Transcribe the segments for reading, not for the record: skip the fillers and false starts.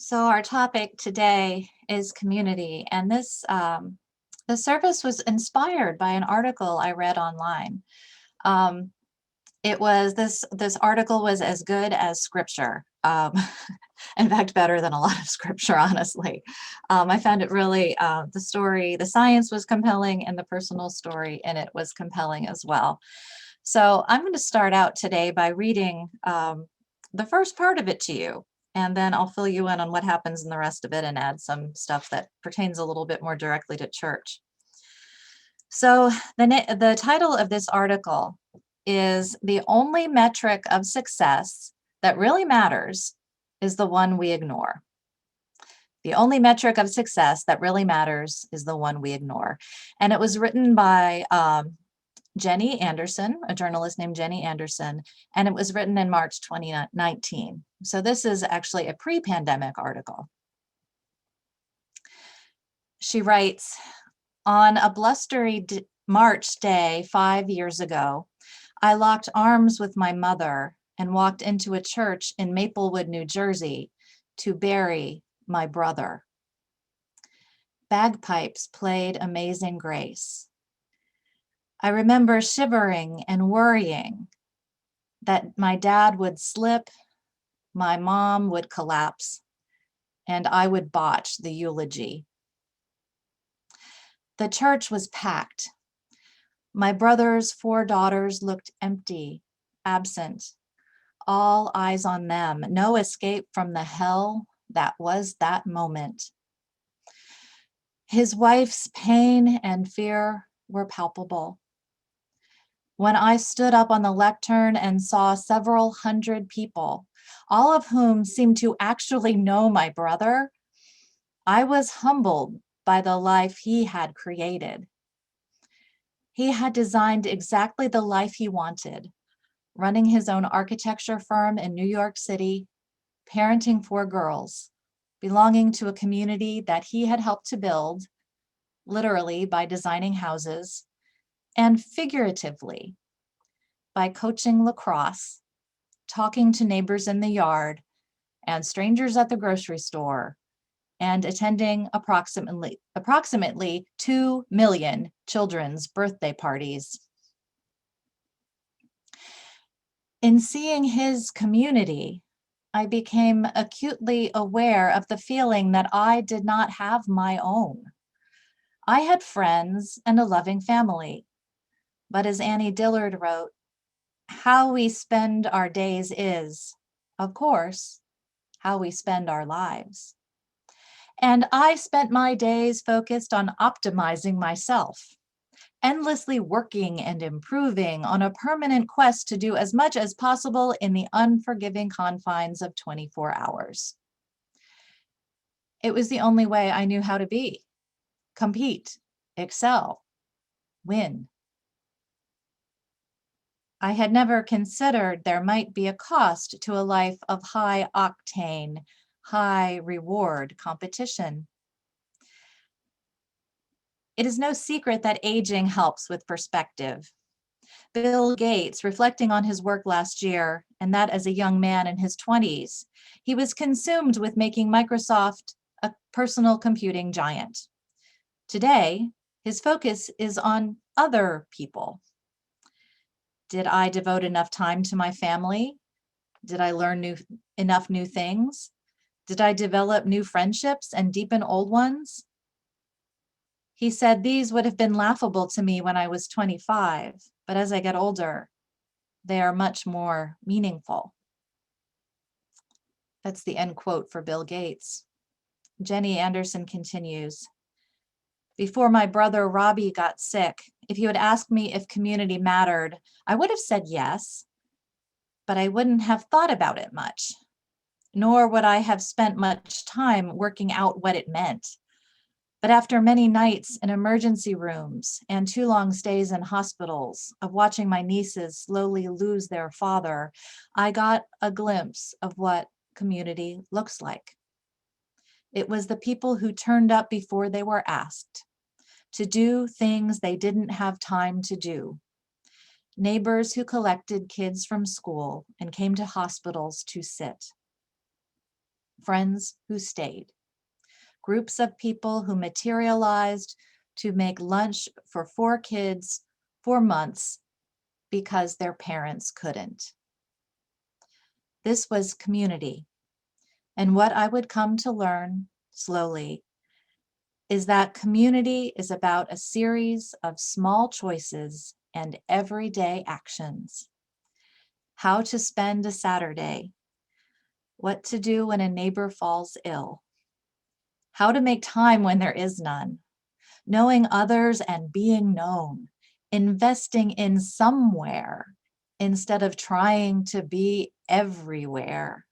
So our topic today is community, and the service was inspired by an article I read online. Um, this article was as good as scripture. In fact, better than a lot of scripture, honestly. I found it really the science was compelling, and the personal story in it was compelling as well. So I'm going to start out today by reading the first part of it to you, and then I'll fill you in on what happens in the rest of it and add some stuff that pertains a little bit more directly to church. So the title of this article is "The Only Metric of Success That Really Matters is the One We Ignore." The only metric of success that really matters is the one we ignore. And it was written by Jenny Anderson, a journalist named Jenny Anderson, and it was written in March 2019. So this is actually a pre-pandemic article. She writes, "On a blustery March day 5 years ago, I locked arms with my mother and walked into a church in Maplewood, New Jersey, to bury my brother. Bagpipes played Amazing Grace. I remember shivering and worrying that my dad would slip, my mom would collapse, and I would botch the eulogy. The church was packed. My brother's 4 daughters looked empty, absent, all eyes on them, no escape from the hell that was that moment. His wife's pain and fear were palpable. When I stood up on the lectern and saw several hundred people, all of whom seemed to actually know my brother, I was humbled by the life he had created. He had designed exactly the life he wanted, running his own architecture firm in New York City, parenting 4 girls, belonging to a community that he had helped to build, literally by designing houses, and figuratively by coaching lacrosse, talking to neighbors in the yard and strangers at the grocery store, and attending approximately 2 million children's birthday parties. In seeing his community, I became acutely aware of the feeling that I did not have my own. I had friends and a loving family, but as Annie Dillard wrote, how we spend our days is, of course, how we spend our lives. And I spent my days focused on optimizing myself, endlessly working and improving on a permanent quest to do as much as possible in the unforgiving confines of 24 hours. It was the only way I knew how to be, compete, excel, win. I had never considered there might be a cost to a life of high octane, high reward competition. It is no secret that aging helps with perspective. Bill Gates, reflecting on his work last year, and that as a young man in his 20s, he was consumed with making Microsoft a personal computing giant. Today, his focus is on other people. Did I devote enough time to my family? Did I learn enough new things? Did I develop new friendships and deepen old ones? He said these would have been laughable to me when I was 25, but as I get older, they are much more meaningful. That's the end quote for Bill Gates. Jenny Anderson continues, before my brother Robbie got sick, if you had asked me if community mattered, I would have said yes, but I wouldn't have thought about it much, nor would I have spent much time working out what it meant. But after many nights in emergency rooms and 2 long stays in hospitals of watching my nieces slowly lose their father, I got a glimpse of what community looks like. It was the people who turned up before they were asked, to do things they didn't have time to do. Neighbors who collected kids from school and came to hospitals to sit. friends who stayed, groups of people who materialized to make lunch for 4 kids for months because their parents couldn't. This was community. And what I would come to learn slowly is that community is about a series of small choices and everyday actions. How to spend a Saturday, what to do when a neighbor falls ill, how to make time when there is none, knowing others and being known, investing in somewhere instead of trying to be everywhere.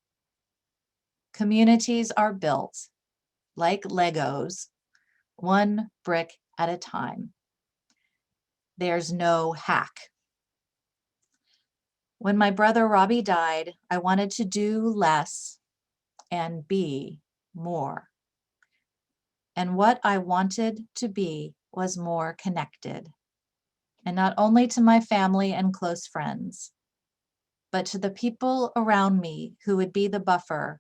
Communities are built like Legos, one brick at a time. There's no hack. When my brother Robbie died, I wanted to do less and be more. And what I wanted to be was more connected. And not only to my family and close friends, but to the people around me who would be the buffer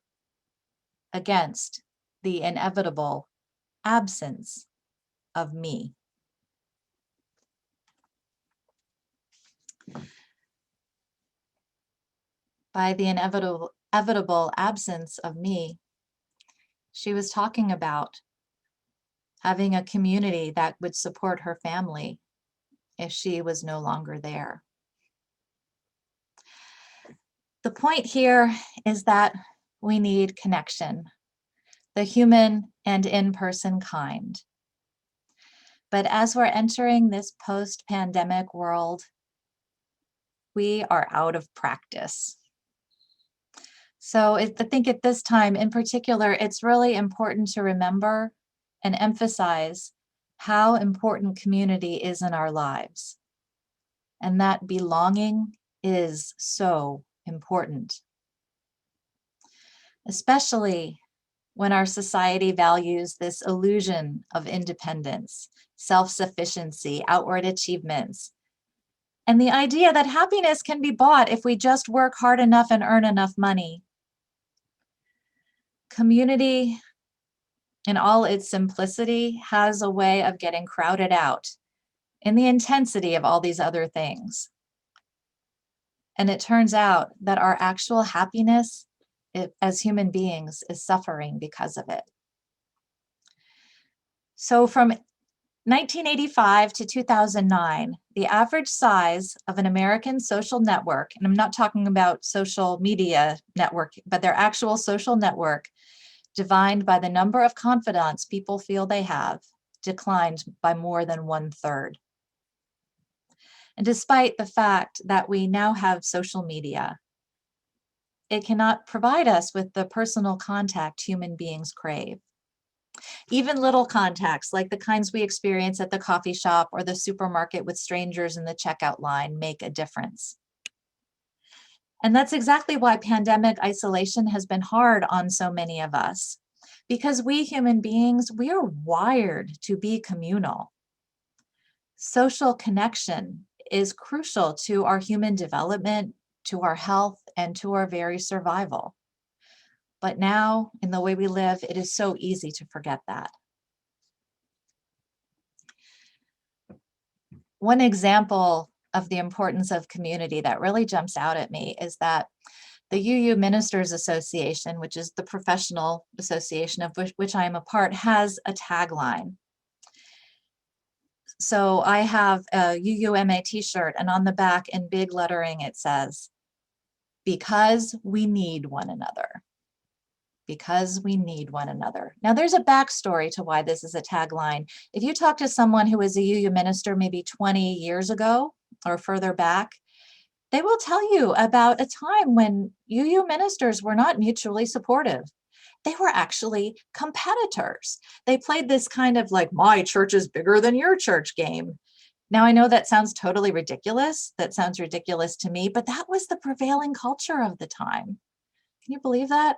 against the inevitable absence of me. By the inevitable absence of me, she was talking about having a community that would support her family if she was no longer there. The point here is that we need connection, the human and in-person kind. But as we're entering this post-pandemic world, we are out of practice. So I think at this time in particular, it's really important to remember and emphasize how important community is in our lives, and that belonging is so important, especially when our society values this illusion of independence, self-sufficiency, outward achievements, and the idea that happiness can be bought if we just work hard enough and earn enough money. Community, in all its simplicity, has a way of getting crowded out in the intensity of all these other things. And it turns out that our actual happiness as human beings is suffering because of it. So from 1985 to 2009, the average size of an American social network, and I'm not talking about social media network, but their actual social network, divided by the number of confidants people feel they have, declined by more than 1/3. And despite the fact that we now have social media, it cannot provide us with the personal contact human beings crave. Even little contacts, like the kinds we experience at the coffee shop or the supermarket with strangers in the checkout line, make a difference. And that's exactly why pandemic isolation has been hard on so many of us, because we human beings, we are wired to be communal. Social connection is crucial to our human development, to our health, and to our very survival. But now, in the way we live, it is so easy to forget that. One example of the importance of community that really jumps out at me is that the UU Ministers Association, which is the professional association of which I am a part, has a tagline. So I have a UUMA t-shirt, and on the back in big lettering it says, "Because we need one another." Because we need one another. Now there's a backstory to why this is a tagline. If you talk to someone who was a UU minister maybe 20 years ago or further back, they will tell you about a time when UU ministers were not mutually supportive. They were actually competitors. They played this kind of like, my church is bigger than your church game. Now I know that sounds totally ridiculous. That sounds ridiculous to me, but that was the prevailing culture of the time. Can you believe that?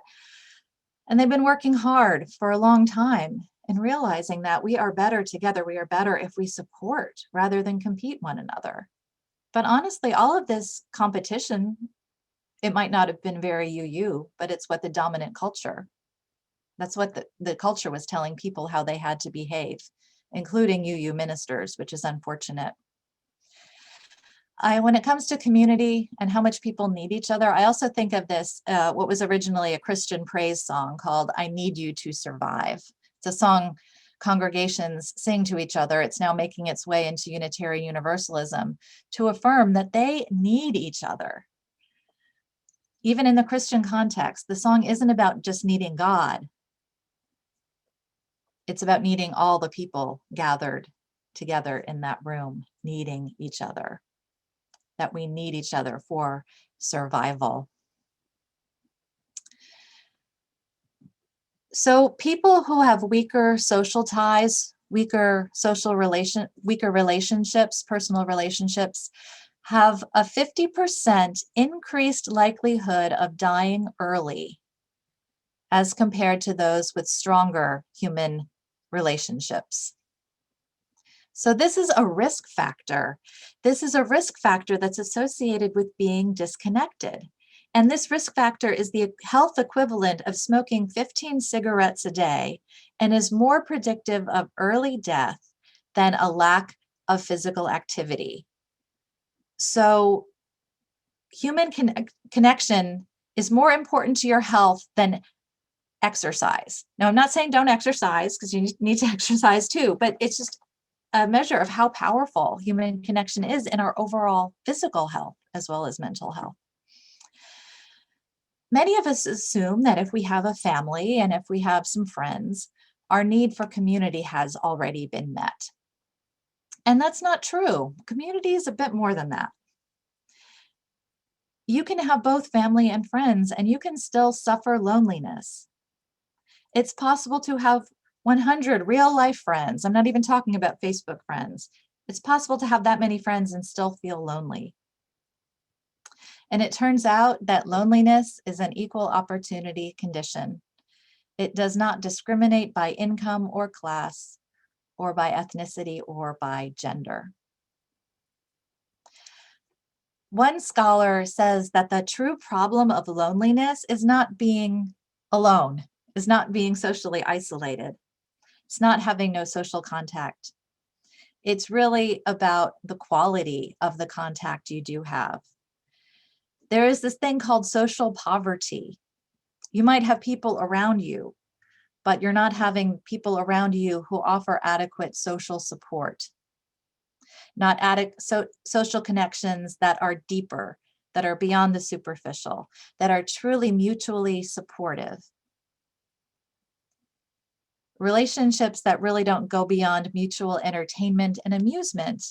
And they've been working hard for a long time and realizing that we are better together. We are better if we support rather than compete one another. But honestly, all of this competition, it might not have been very UU, but it's what the dominant culture That's what the culture was telling people how they had to behave, including UU ministers, which is unfortunate. When it comes to community and how much people need each other, I also think of this, what was originally a Christian praise song called I Need You to Survive. It's a song congregations sing to each other. It's now making its way into Unitarian Universalism to affirm that they need each other. Even in the Christian context, the song isn't about just needing God. It's about needing all the people gathered together in that room, needing each other, that we need each other for survival. So people who have weaker social ties, weaker relationships, personal relationships, have a 50% increased likelihood of dying early as compared to those with stronger human relationships. So this is a risk factor. This is a risk factor that's associated with being disconnected. And this risk factor is the health equivalent of smoking 15 cigarettes a day and is more predictive of early death than a lack of physical activity. So human connection is more important to your health than exercise. Now, I'm not saying don't exercise, because you need to exercise too, but it's just a measure of how powerful human connection is in our overall physical health as well as mental health. Many of us assume that if we have a family and if we have some friends, our need for community has already been met. And that's not true. Community is a bit more than that. You can have both family and friends, and you can still suffer loneliness. It's possible to have 100 real life friends. I'm not even talking about Facebook friends. It's possible to have that many friends and still feel lonely. And it turns out that loneliness is an equal opportunity condition. It does not discriminate by income or class, or by ethnicity, or by gender. One scholar says that the true problem of loneliness is not being alone, is not being socially isolated. It's not having no social contact. It's really about the quality of the contact you do have. There is this thing called social poverty. You might have people around you, but you're not having people around you who offer adequate social support, not social connections that are deeper, that are beyond the superficial, that are truly mutually supportive. Relationships that really don't go beyond mutual entertainment and amusement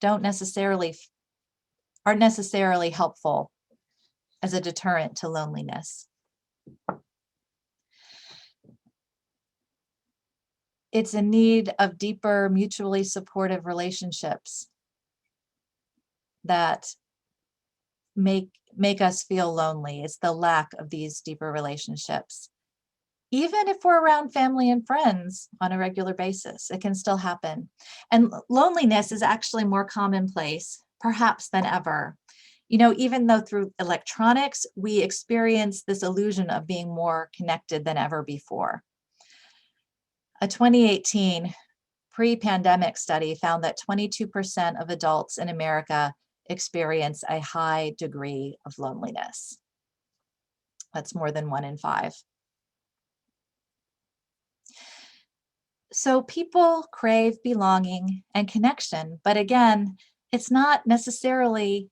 aren't necessarily helpful as a deterrent to loneliness. It's a need of deeper, mutually supportive relationships that make us feel lonely. It's the lack of these deeper relationships. Even if we're around family and friends on a regular basis, it can still happen. And loneliness is actually more commonplace, perhaps, than ever. Even though through electronics, we experience this illusion of being more connected than ever before. A 2018 pre-pandemic study found that 22% of adults in America experience a high degree of loneliness. That's more than 1 in 5. So people crave belonging and connection, but again, it's not necessarily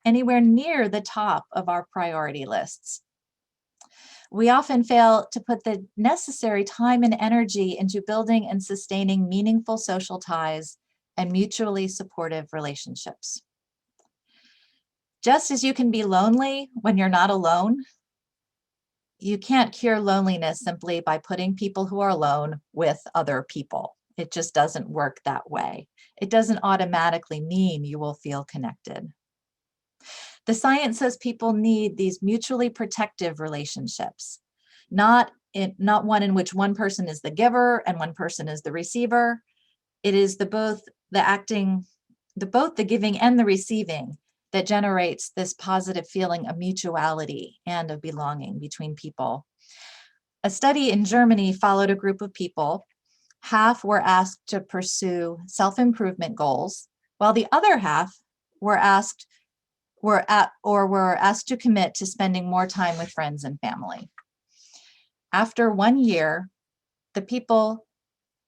anywhere near the top of our priority lists. We often fail to put the necessary time and energy into building and sustaining meaningful social ties and mutually supportive relationships. Just as you can be lonely when you're not alone, you can't cure loneliness simply by putting people who are alone with other people. It just doesn't work that way. It doesn't automatically mean you will feel connected. The science says people need these mutually protective relationships, not one in which one person is the giver and one person is the receiver. It is both the giving and the receiving that generates this positive feeling of mutuality and of belonging between people. A study in Germany followed a group of people. Half were asked to pursue self-improvement goals, while the other half were asked to commit to spending more time with friends and family. After 1 year, the people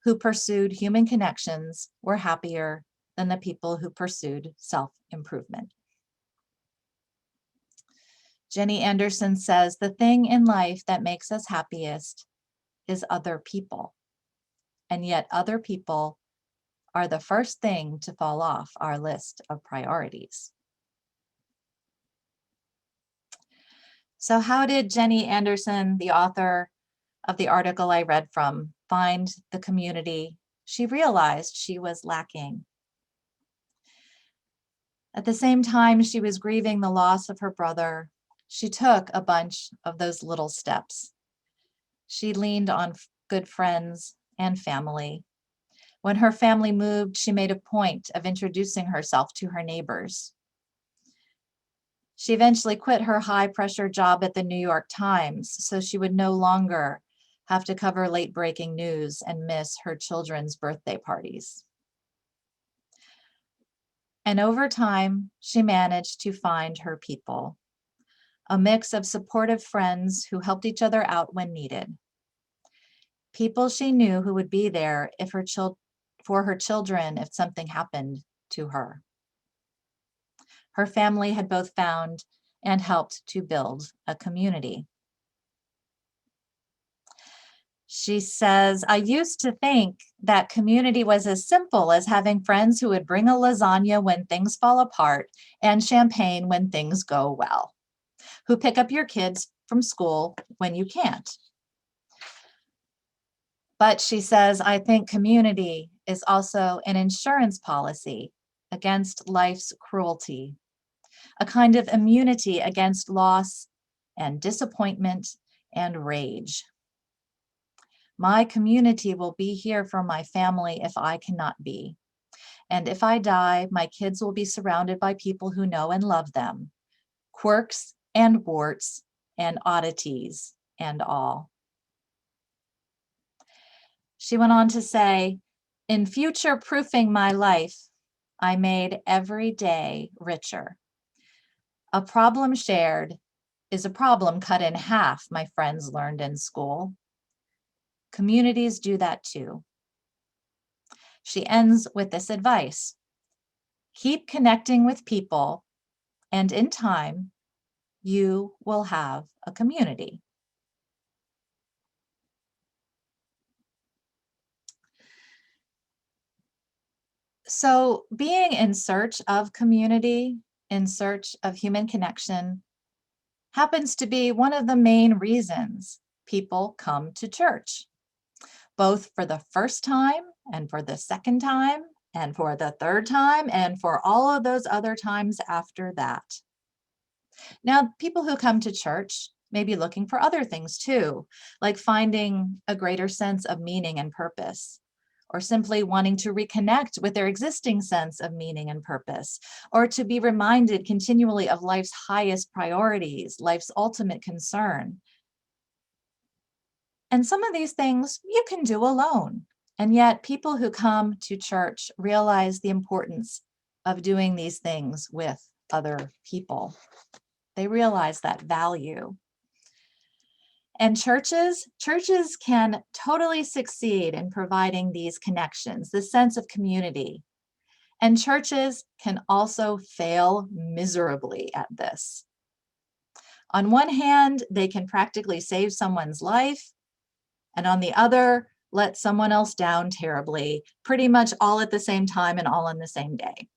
who pursued human connections were happier than the people who pursued self-improvement. Jenny Anderson says, the thing in life that makes us happiest is other people. And yet other people are the first thing to fall off our list of priorities. So how did Jenny Anderson, the author of the article I read from, find the community she realized she was lacking? At the same time she was grieving the loss of her brother, she took a bunch of those little steps. She leaned on good friends and family. When her family moved, she made a point of introducing herself to her neighbors. She eventually quit her high-pressure job at the New York Times so she would no longer have to cover late-breaking news and miss her children's birthday parties. And over time, she managed to find her people, a mix of supportive friends who helped each other out when needed. People she knew who would be there for her children if something happened to her. Her family had both found and helped to build a community. She says, I used to think that community was as simple as having friends who would bring a lasagna when things fall apart and champagne when things go well, who pick up your kids from school when you can't. But she says, I think community is also an insurance policy against life's cruelty, a kind of immunity against loss and disappointment and rage. My community will be here for my family if I cannot be. And if I die, my kids will be surrounded by people who know and love them, quirks and warts and oddities and all. She went on to say, in future-proofing my life, I made every day richer. A problem shared is a problem cut in half, my friends learned in school. Communities do that too. She ends with this advice. Keep connecting with people, and in time, you will have a community. So being in search of community, in search of human connection, happens to be one of the main reasons people come to church, both for the first time and for the second time and for the third time and for all of those other times after that. Now, people who come to church may be looking for other things too, like finding a greater sense of meaning and purpose, or simply wanting to reconnect with their existing sense of meaning and purpose, or to be reminded continually of life's highest priorities, life's ultimate concern. And some of these things you can do alone. And yet people who come to church realize the importance of doing these things with other people. They realize that value. And churches can totally succeed in providing these connections, this sense of community. And churches can also fail miserably at this. On one hand, they can practically save someone's life, and on the other, let someone else down terribly, pretty much all at the same time and all on the same day.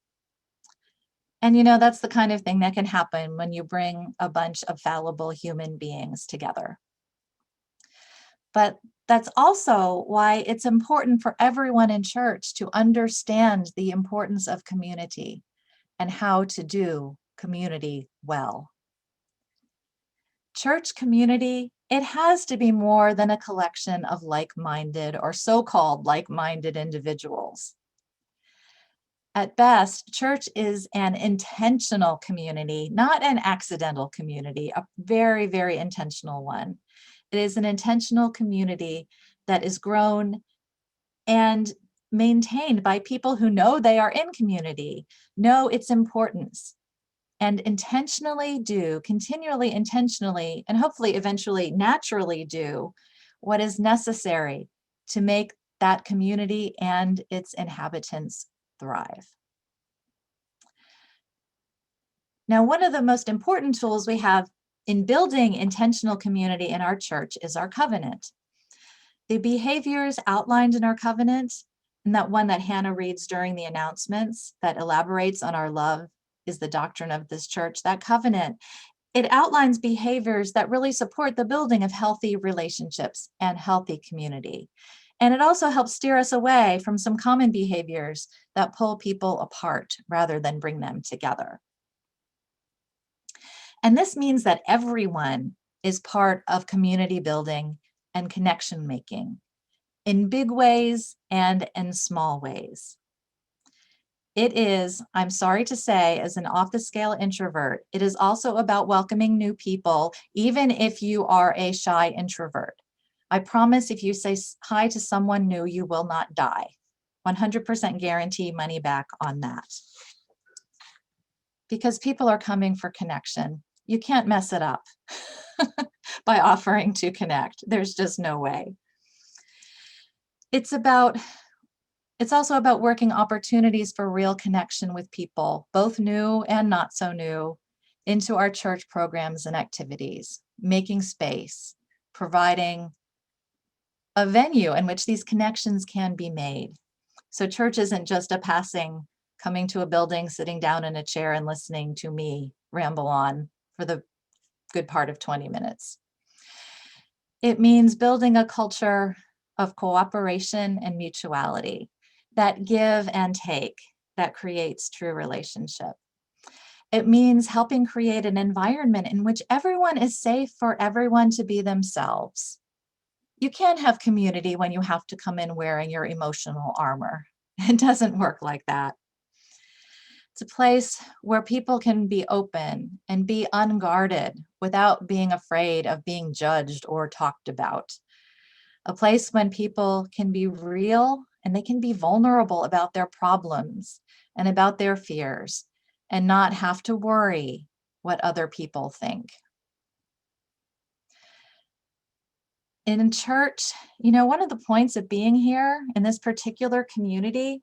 And you know, that's the kind of thing that can happen when you bring a bunch of fallible human beings together. But that's also why it's important for everyone in church to understand the importance of community and how to do community well. Church community, it has to be more than a collection of like-minded or so-called like-minded individuals. At best, church is an intentional community, not an accidental community, a very, very intentional one. is an intentional community that is grown and maintained by people who know they are in community, know its importance, and continually intentionally, and hopefully eventually naturally do what is necessary to make that community and its inhabitants thrive. Now, one of the most important tools we have in building intentional community in our church is our covenant. The behaviors outlined in our covenant, and that one that Hannah reads during the announcements that elaborates on our love is the doctrine of this church, that covenant, it outlines behaviors that really support the building of healthy relationships and healthy community. And it also helps steer us away from some common behaviors that pull people apart rather than bring them together. And this means that everyone is part of community building and connection making in big ways and in small ways. It is, I'm sorry to say, as an off-the-scale introvert, it is also about welcoming new people, even if you are a shy introvert. I promise if you say hi to someone new, you will not die. 100% guarantee money back on that. Because people are coming for connection. You can't mess it up by offering to connect. There's just no way. It's also about working opportunities for real connection with people, both new and not so new, into our church programs and activities, making space, providing a venue in which these connections can be made. So church isn't just a passing, coming to a building, sitting down in a chair and listening to me ramble on for the good part of 20 minutes. It means building a culture of cooperation and mutuality, that give and take, that creates true relationship. It means helping create an environment in which everyone is safe for everyone to be themselves. You can't have community when you have to come in wearing your emotional armor. It doesn't work like that. It's a place where people can be open and be unguarded without being afraid of being judged or talked about. A place when people can be real and they can be vulnerable about their problems and about their fears and not have to worry what other people think. In church, one of the points of being here in this particular community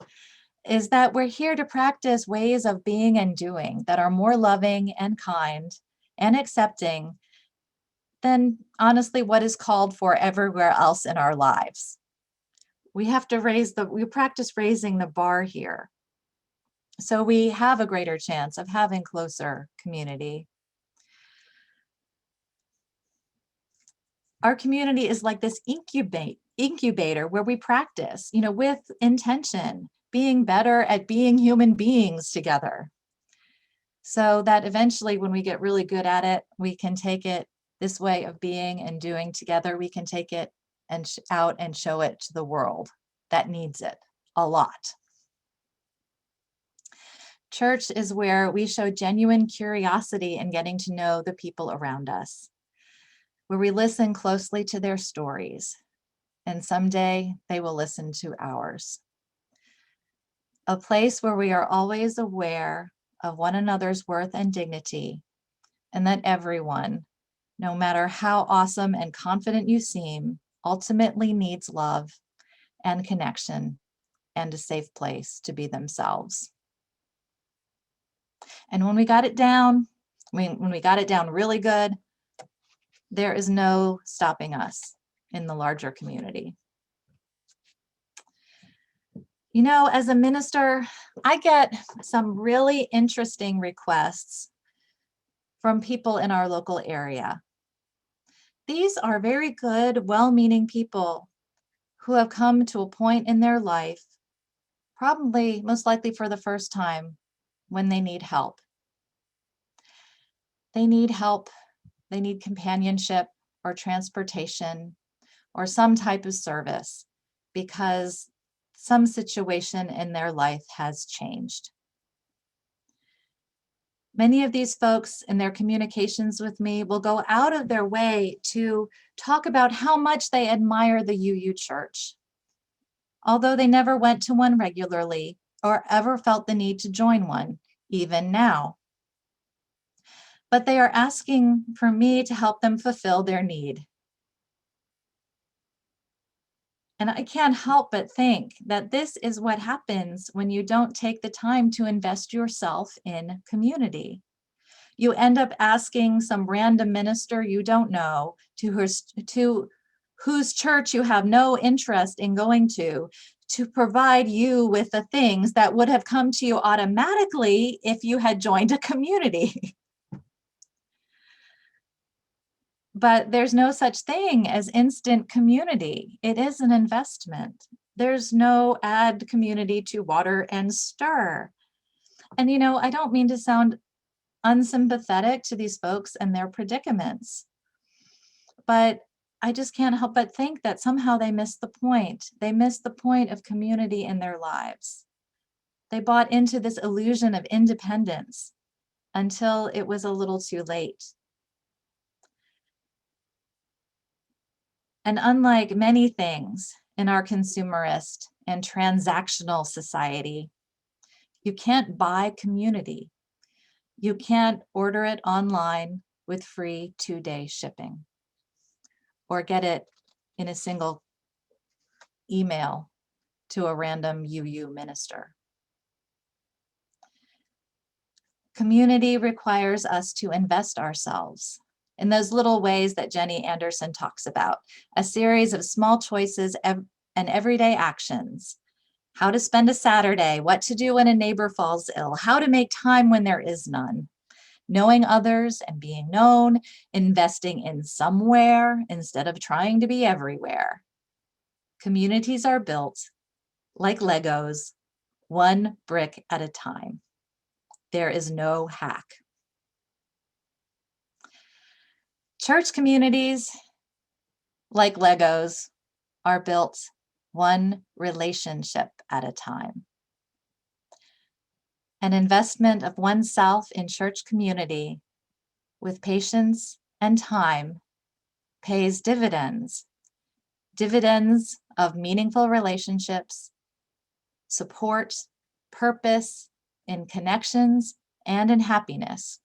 is that we're here to practice ways of being and doing that are more loving and kind and accepting than honestly what is called for everywhere else in our lives. We practice raising the bar here. So we have a greater chance of having closer community. Our community is like this incubator where we practice, with intention, being better at being human beings together. So that eventually when we get really good at it, we can take it, this way of being and doing together, we can take it and out and show it to the world that needs it a lot. Church is where we show genuine curiosity in getting to know the people around us, where we listen closely to their stories, and someday they will listen to ours. A place where we are always aware of one another's worth and dignity, and that everyone, no matter how awesome and confident you seem, ultimately needs love and connection and a safe place to be themselves. And when we got it down, when we got it down really good, there is no stopping us in the larger community. As a minister, I get some really interesting requests from people in our local area. These are very good, well-meaning people who have come to a point in their life, probably most likely for the first time, when they need help. They need help, they need companionship or transportation or some type of service because some situation in their life has changed. Many of these folks in their communications with me will go out of their way to talk about how much they admire the UU Church, although they never went to one regularly or ever felt the need to join one, even now. But they are asking for me to help them fulfill their need. And I can't help but think that this is what happens when you don't take the time to invest yourself in community. You end up asking some random minister you don't know to whose church you have no interest in going to provide you with the things that would have come to you automatically if you had joined a community. But there's no such thing as instant community. It is an investment. There's no add community to water and stir. And I don't mean to sound unsympathetic to these folks and their predicaments, but I just can't help but think that somehow they missed the point. They missed the point of community in their lives. They bought into this illusion of independence until it was a little too late. And unlike many things in our consumerist and transactional society, you can't buy community. You can't order it online with free 2-day shipping or get it in a single email to a random UU minister. Community requires us to invest ourselves in those little ways that Jenny Anderson talks about, a series of small choices and everyday actions. How to spend a Saturday, what to do when a neighbor falls ill, how to make time when there is none, knowing others and being known, investing in somewhere instead of trying to be everywhere. Communities are built like Legos, one brick at a time. There is no hack. Church communities, like Legos, are built one relationship at a time. An investment of oneself in church community with patience and time pays dividends of meaningful relationships, support, purpose, in connections, and in happiness.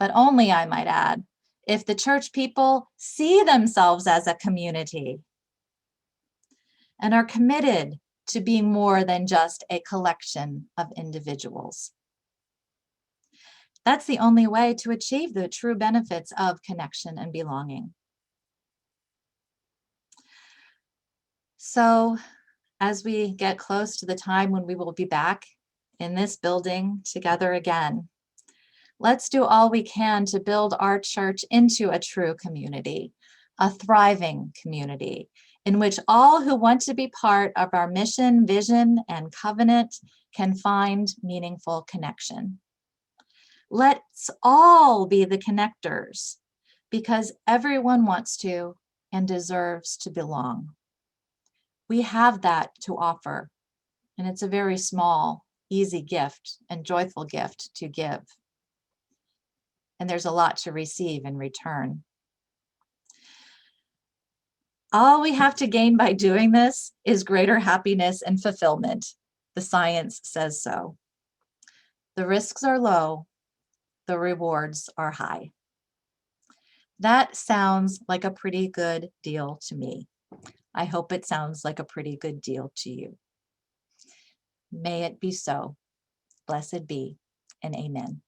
But only, I might add, if the church people see themselves as a community and are committed to being more than just a collection of individuals. That's the only way to achieve the true benefits of connection and belonging. So, as we get close to the time when we will be back in this building together again, let's do all we can to build our church into a true community, a thriving community, in which all who want to be part of our mission, vision, and covenant can find meaningful connection. Let's all be the connectors, because everyone wants to and deserves to belong. We have that to offer, and it's a very small, easy gift and joyful gift to give. And there's a lot to receive in return. All we have to gain by doing this is greater happiness and fulfillment. The science says so. The risks are low, the rewards are high. That sounds like a pretty good deal to me. I hope it sounds like a pretty good deal to you. May it be so. Blessed be, and amen.